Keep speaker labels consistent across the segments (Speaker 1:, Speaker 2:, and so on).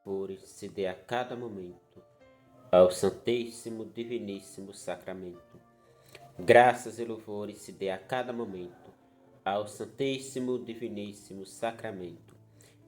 Speaker 1: louvores se dê a cada momento ao Santíssimo Diviníssimo Sacramento. Graças e louvores se dê a cada momento ao Santíssimo Diviníssimo Sacramento.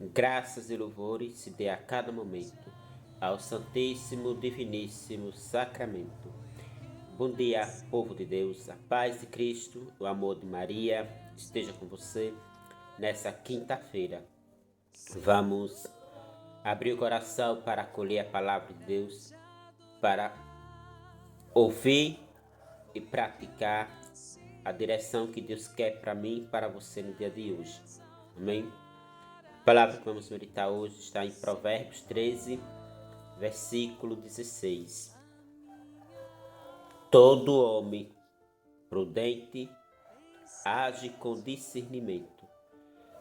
Speaker 1: Graças e louvores se dê a cada momento ao Santíssimo Diviníssimo Sacramento. Bom dia, povo de Deus, a paz de Cristo, o amor de Maria esteja com você nessa quinta-feira. Vamos abrir o coração para acolher a palavra de Deus, para ouvir e praticar a direção que Deus quer para mim e para você no dia de hoje. Amém? A palavra que vamos meditar hoje está em Provérbios 13, versículo 16. Todo homem prudente age com discernimento,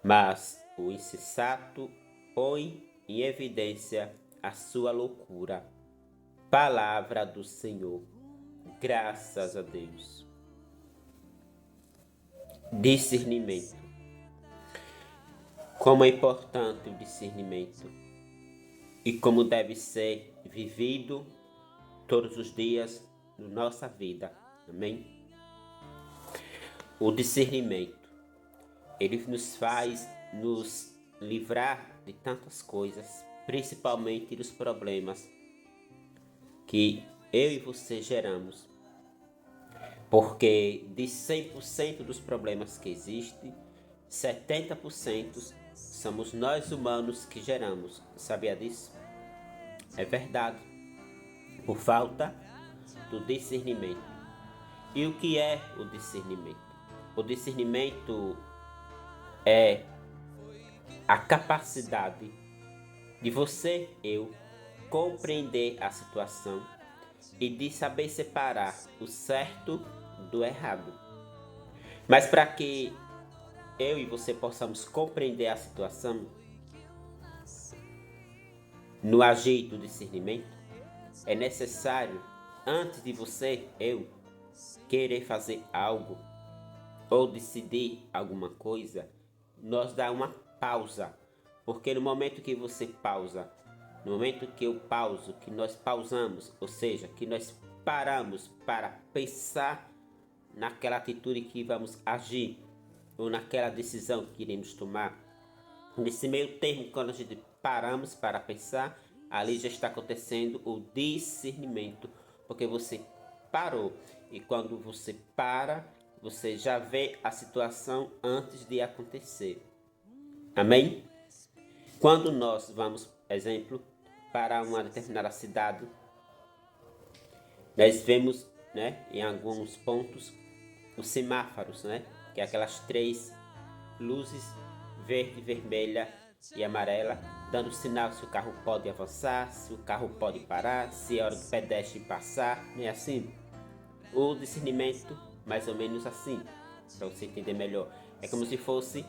Speaker 1: mas o insensato põe em evidência a sua loucura. Palavra do Senhor. Graças a Deus. Discernimento. Como é importante o discernimento e como deve ser vivido todos os dias da nossa vida. Amém? O discernimento, ele nos faz nos livrar de tantas coisas, principalmente dos problemas que eu e você geramos. Porque de 100% dos problemas que existem, 70% somos nós humanos que geramos. Sabia disso? É verdade. Por falta do discernimento. E o que é o discernimento? O discernimento é a capacidade de você, eu, compreender a situação e de saber separar o certo do errado. Mas para que eu e você possamos compreender a situação no agir do discernimento, é necessário, antes de você, eu, querer fazer algo ou decidir alguma coisa, nós dar uma pausa. Porque no momento que você pausa, no momento que eu pauso, que nós pausamos, ou seja, que nós paramos para pensar naquela atitude que vamos agir ou naquela decisão que iremos tomar, nesse meio termo, quando a gente paramos para pensar, ali já está acontecendo o discernimento, porque você parou. E quando você para, você já vê a situação antes de acontecer. Amém? Quando nós vamos, exemplo, para uma determinada cidade, nós vemos, em alguns pontos, os semáforos, que é aquelas 3 luzes, verde, vermelha e amarela, dando sinal se o carro pode avançar, se o carro pode parar, se é hora do pedestre passar, não é assim? O discernimento, mais ou menos assim, para você entender melhor. É como se fosse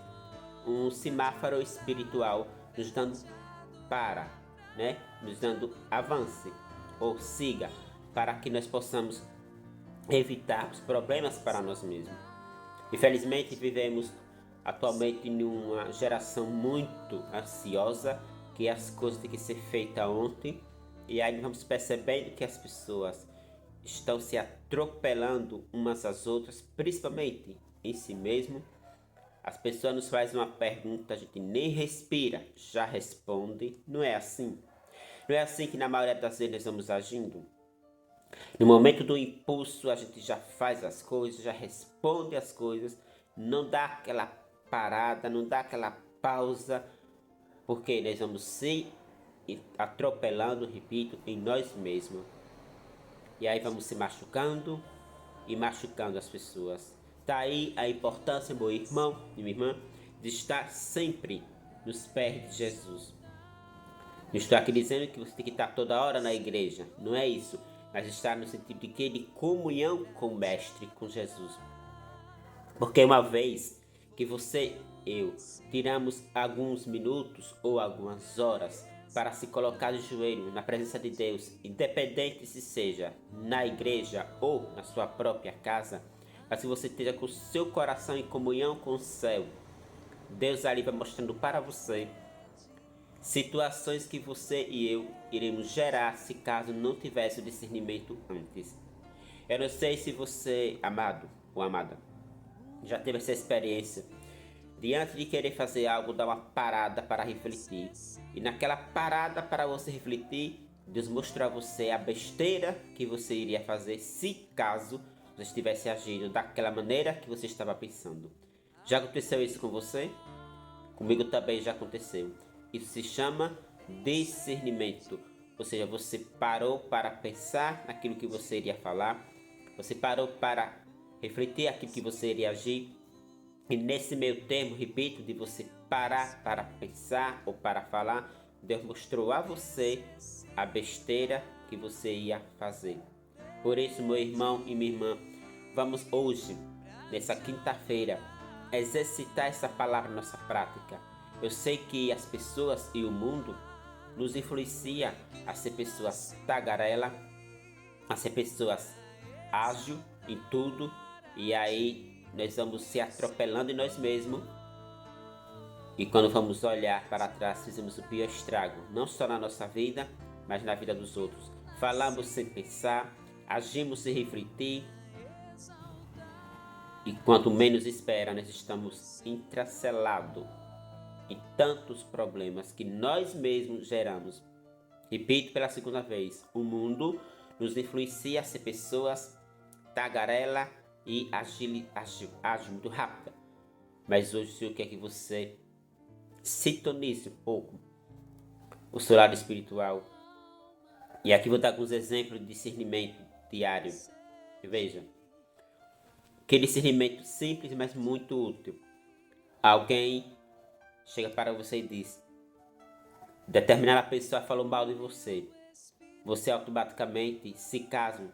Speaker 1: um semáforo espiritual nos dando para, nos dando avance ou siga, para que nós possamos evitar os problemas para nós mesmos. Infelizmente vivemos atualmente numa geração muito ansiosa, que as coisas têm que ser feitas ontem, e aí vamos percebendo que as pessoas estão se atropelando umas às outras, principalmente em si mesmo. As pessoas nos fazem uma pergunta, a gente nem respira, já responde. Não é assim? Não é assim que na maioria das vezes nós vamos agindo? No momento do impulso, a gente já faz as coisas, já responde as coisas, não dá aquela parada, não dá aquela pausa, porque nós vamos se atropelando, repito, em nós mesmos. E aí vamos se machucando e machucando as pessoas. Tá aí a importância, meu irmão e minha irmã, de estar sempre nos pés de Jesus. Não estou aqui dizendo que você tem que estar toda hora na igreja, não é isso. Mas estar no sentido de que? De comunhão com o Mestre, com Jesus. Porque uma vez que você e eu tiramos alguns minutos ou algumas horas para se colocar de joelho na presença de Deus, independente se seja na igreja ou na sua própria casa, mas se você esteja com o seu coração em comunhão com o céu, Deus ali vai mostrando para você situações que você e eu iremos gerar se caso não tivesse o discernimento antes. Eu não sei se você, amado ou amada, já teve essa experiência de antes de querer fazer algo, dar uma parada para refletir. E naquela parada para você refletir, Deus mostrou a você a besteira que você iria fazer se caso você estivesse agindo daquela maneira que você estava pensando. Já aconteceu isso com você? Comigo também já aconteceu. Isso se chama discernimento. Ou seja, você parou para pensar naquilo que você iria falar, você parou para refletir aquilo que você iria agir. E nesse meio termo, repito, de você parar para pensar ou para falar, Deus mostrou a você a besteira que você ia fazer. Por isso, meu irmão e minha irmã, vamos hoje, nessa quinta-feira, exercitar essa palavra na nossa prática. Eu sei que as pessoas e o mundo nos influencia a ser pessoas tagarela, a ser pessoas ágil em tudo, e aí nós vamos se atropelando em nós mesmos. E quando vamos olhar para trás, fizemos o pior estrago, não só na nossa vida, mas na vida dos outros. Falamos sem pensar, agimos sem refletir. E quanto menos espera, nós estamos encarcelados em tantos problemas que nós mesmos geramos. Repito pela segunda vez, o mundo nos influencia a ser pessoas tagarela e agir muito rápida. Mas hoje eu quero que você sintonize um pouco o seu lado espiritual. E aqui vou dar alguns exemplos de discernimento diário. Veja, que discernimento simples, mas muito útil. Alguém chega para você e diz: determinada pessoa falou mal de você. Você automaticamente, se caso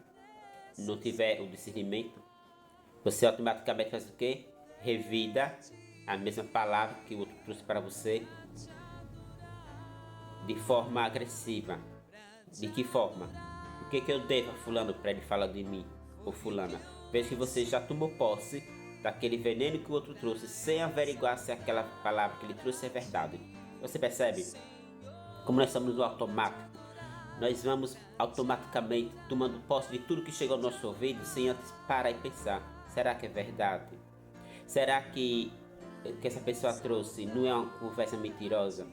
Speaker 1: não tiver o discernimento, você automaticamente faz o quê? Revida a mesma palavra que o outro trouxe para você de forma agressiva. De que forma? O que eu devo a fulano para ele falar de mim? Ou fulana? Veja que você já tomou posse daquele veneno que o outro trouxe sem averiguar se aquela palavra que ele trouxe é verdade. Você percebe? Como nós estamos no automático, nós vamos automaticamente tomando posse de tudo que chega ao nosso ouvido sem antes parar e pensar: será que é verdade? Será que essa pessoa trouxe não é uma conversa mentirosa?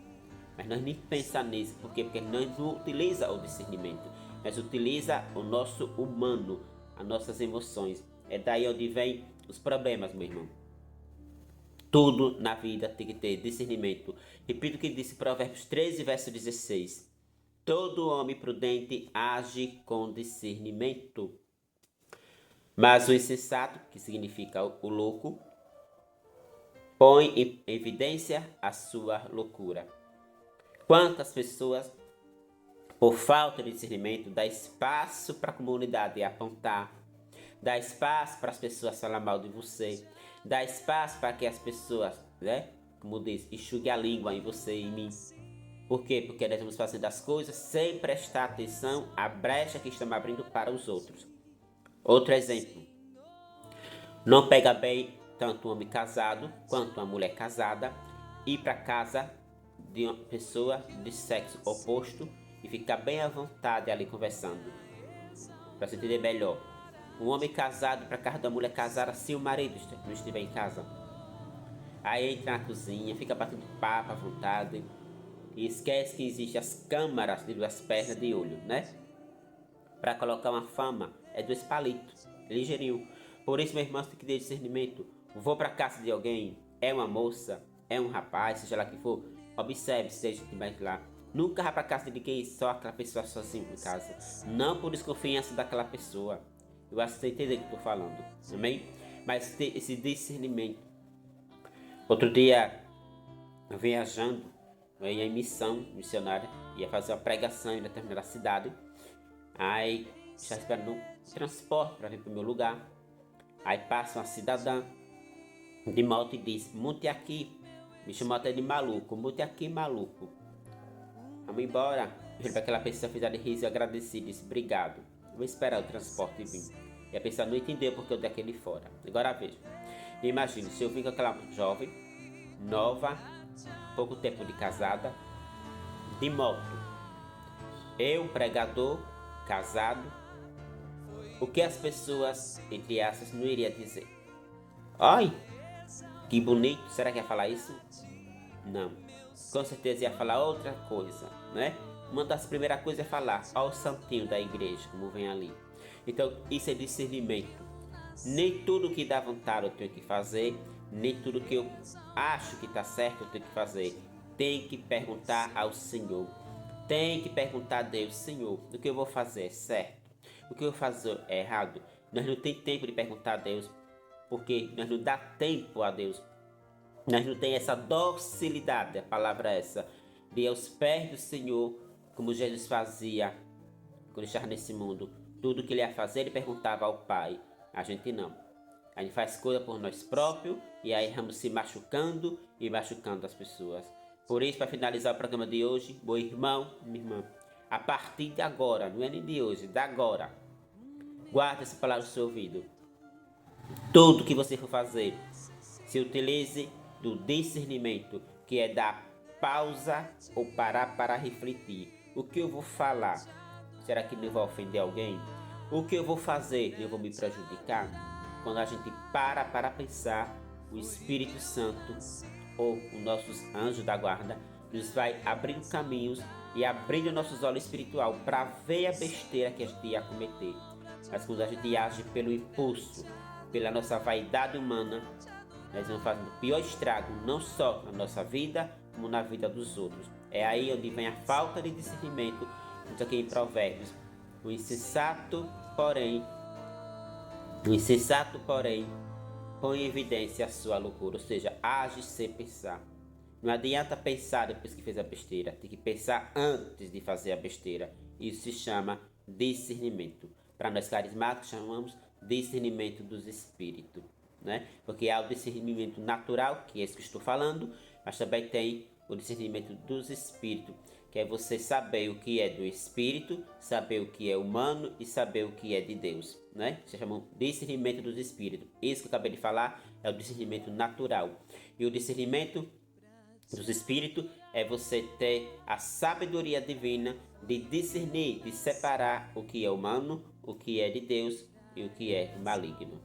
Speaker 1: Mas nós nem pensamos nisso. Por quê? Porque nós não utilizamos o discernimento. Nós utilizamos o nosso humano, as nossas emoções. É daí onde vem os problemas, meu irmão. Tudo na vida tem que ter discernimento. Repito o que disse Provérbios 13, verso 16. Todo homem prudente age com discernimento. Mas o insensato, que significa o louco, põe em evidência a sua loucura. Quantas pessoas, por falta de discernimento, dá espaço para a comunidade apontar, dá espaço para as pessoas falar mal de você, dá espaço para que as pessoas, como diz, enxugue a língua em você e em mim. Por quê? Porque nós vamos fazendo as coisas sem prestar atenção à brecha que estamos abrindo para os outros. Outro exemplo. Não pega bem tanto um homem casado quanto uma mulher casada ir para casa de uma pessoa de sexo oposto e ficar bem à vontade ali conversando. Para você entender melhor. Um homem casado para casa da mulher casada se o marido não estiver em casa. Aí entra na cozinha, fica batendo papo à vontade. E esquece que existem as câmaras de duas pernas de olho, né? Para colocar uma fama, é 2 palitos, ligeirinho. Por isso, meu irmão, tem que ter discernimento. Vou para casa de alguém, é uma moça, é um rapaz, seja lá que for, observe se seja mais lá. Nunca vá para casa de ninguém, só aquela pessoa sozinha em casa. Não por desconfiança daquela pessoa. Eu acho que você entendeu o que eu estou falando, amém? Mas ter esse discernimento. Outro dia, eu viajando, eu ia em missão missionária, ia fazer uma pregação em determinada cidade. Aí, já esperando um transporte para vir para o meu lugar. Aí passa uma cidadã de moto e diz: monte aqui. Me chamou até de maluco. Monte aqui, maluco. Vamos embora. Aquela pessoa fez a de riso e agradeci. Disse: obrigado. Vou esperar o transporte vir. E a pessoa não entendeu porque eu dei aquele fora. Agora veja. Imagina, se eu vim com aquela jovem, nova, pouco tempo de casada, de moto. Eu, pregador, casado, o que as pessoas, entre aspas, não iriam dizer? Ai, que bonito, será que ia falar isso? Não, com certeza ia falar outra coisa, né? Uma das primeiras coisas é falar ao santinho da igreja, como vem ali. Então, isso é discernimento. Nem tudo que dá vontade eu tenho que fazer, nem tudo que eu acho que está certo eu tenho que fazer. Tem que perguntar ao Senhor. Tem que perguntar a Deus: Senhor, o que eu vou fazer é certo? O que eu vou fazer é errado? Nós não temos tempo de perguntar a Deus, porque nós não dá tempo a Deus. Nós não temos essa docilidade, a palavra é essa, de ir aos pés do Senhor, como Jesus fazia quando estava nesse mundo. Tudo que ele ia fazer, ele perguntava ao Pai. A gente não. A gente faz coisa por nós próprios e aí vamos se machucando e machucando as pessoas. Por isso, para finalizar o programa de hoje, meu irmão, minha irmã, a partir de agora, não é nem de hoje, de agora, guarde essa palavra no seu ouvido. Tudo que você for fazer, se utilize do discernimento, que é dar pausa ou parar para refletir. O que eu vou falar? Será que não vai ofender alguém? O que eu vou fazer? Eu vou me prejudicar? Quando a gente para pensar, o Espírito Santo ou os nossos anjos da guarda nos vai abrindo caminhos e abrindo nossos olhos espiritual para ver a besteira que a gente ia cometer. Mas quando a gente age pelo impulso, pela nossa vaidade humana, nós vamos fazendo o pior estrago, não só na nossa vida, como na vida dos outros. É aí onde vem a falta de discernimento, isso aqui em Provérbios. O insensato, porém, põe em evidência a sua loucura, ou seja, age sem pensar. Não adianta pensar depois que fez a besteira, tem que pensar antes de fazer a besteira. Isso se chama discernimento. Para nós carismáticos, chamamos discernimento dos espíritos, né? Porque há o discernimento natural, que é esse que estou falando, mas também tem o discernimento dos espíritos, que é você saber o que é do espírito, saber o que é humano e saber o que é de Deus, né? Se chama discernimento dos espíritos. Isso que eu acabei de falar é o discernimento natural. E o discernimento dos espíritos é você ter a sabedoria divina de discernir, de separar o que é humano, o que é de Deus e o que é maligno.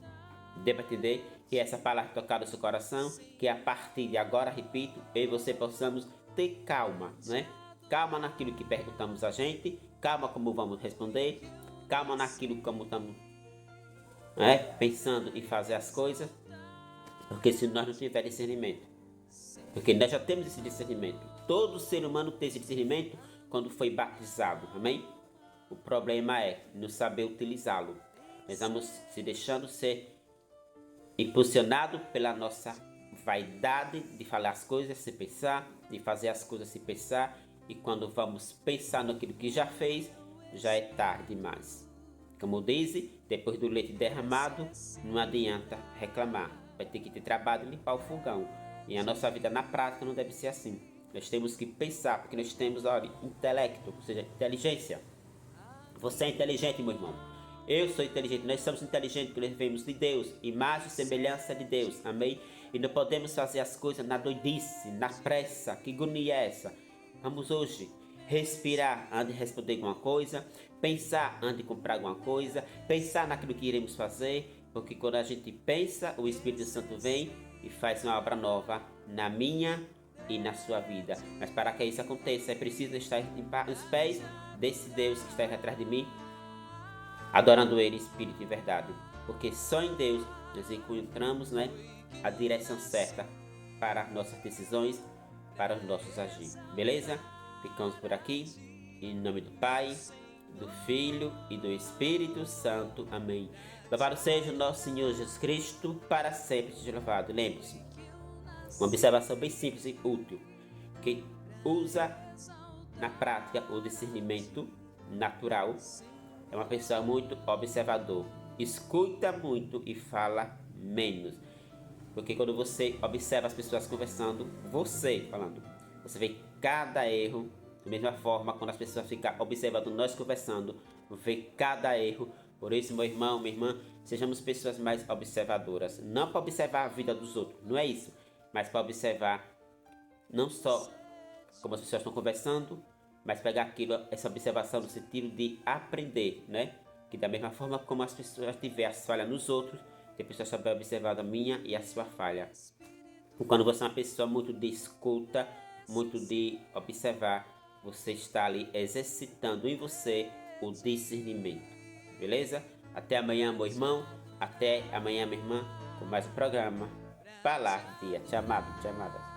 Speaker 1: Dê para entender que essa palavra tocar no seu coração, que a partir de agora, repito, eu e você possamos ter calma, né? Calma naquilo que perguntamos a gente, calma como vamos responder, calma naquilo como estamos pensando em fazer as coisas, porque se nós não tivermos discernimento, porque nós já temos esse discernimento, todo ser humano tem esse discernimento quando foi batizado, amém? O problema é não saber utilizá-lo. Nós vamos se deixando ser impulsionado pela nossa vaidade de falar as coisas sem pensar, de fazer as coisas sem pensar, e quando vamos pensar naquilo que já fez, já é tarde demais. Como dizem, depois do leite derramado, não adianta reclamar. Vai ter que ter trabalho e limpar o fogão. E a nossa vida na prática não deve ser assim. Nós temos que pensar, porque nós temos, olha, intelecto, ou seja, inteligência. Você é inteligente, meu irmão. Eu sou inteligente, nós somos inteligentes porque nós vemos de Deus, imagem e semelhança de Deus, amém? E não podemos fazer as coisas na doidice, na pressa. Que agonia é essa? Vamos hoje respirar antes de responder alguma coisa, pensar antes de comprar alguma coisa, pensar naquilo que iremos fazer, porque quando a gente pensa, o Espírito Santo vem e faz uma obra nova na minha e na sua vida. Mas para que isso aconteça, é preciso estar nos pés desse Deus que está atrás de mim, adorando Ele, Espírito e verdade. Porque só em Deus nós encontramos, né, a direção certa para nossas decisões, para os nossos agir. Beleza? Ficamos por aqui. Em nome do Pai, do Filho e do Espírito Santo. Amém. Louvado seja o nosso Senhor Jesus Cristo, para sempre seja louvado. Lembre-se, uma observação bem simples e útil, que usa na prática o discernimento natural, é uma pessoa muito observador, escuta muito e fala menos. Porque quando você observa as pessoas conversando, você falando, você vê cada erro. Da mesma forma, quando as pessoas ficam observando nós conversando, vê cada erro. Por isso, meu irmão, minha irmã, sejamos pessoas mais observadoras. Não para observar a vida dos outros, não é isso. Mas para observar não só como as pessoas estão conversando, mas pegar aquilo, essa observação no sentido de aprender, né? Que da mesma forma como as pessoas tiverem as falhas nos outros, tem pessoas saber observar a minha e a sua falha. E quando você é uma pessoa muito de escuta, muito de observar, você está ali exercitando em você o discernimento. Beleza? Até amanhã, meu irmão. Até amanhã, minha irmã, com mais um programa. Falar Dia. Te amado, te amada.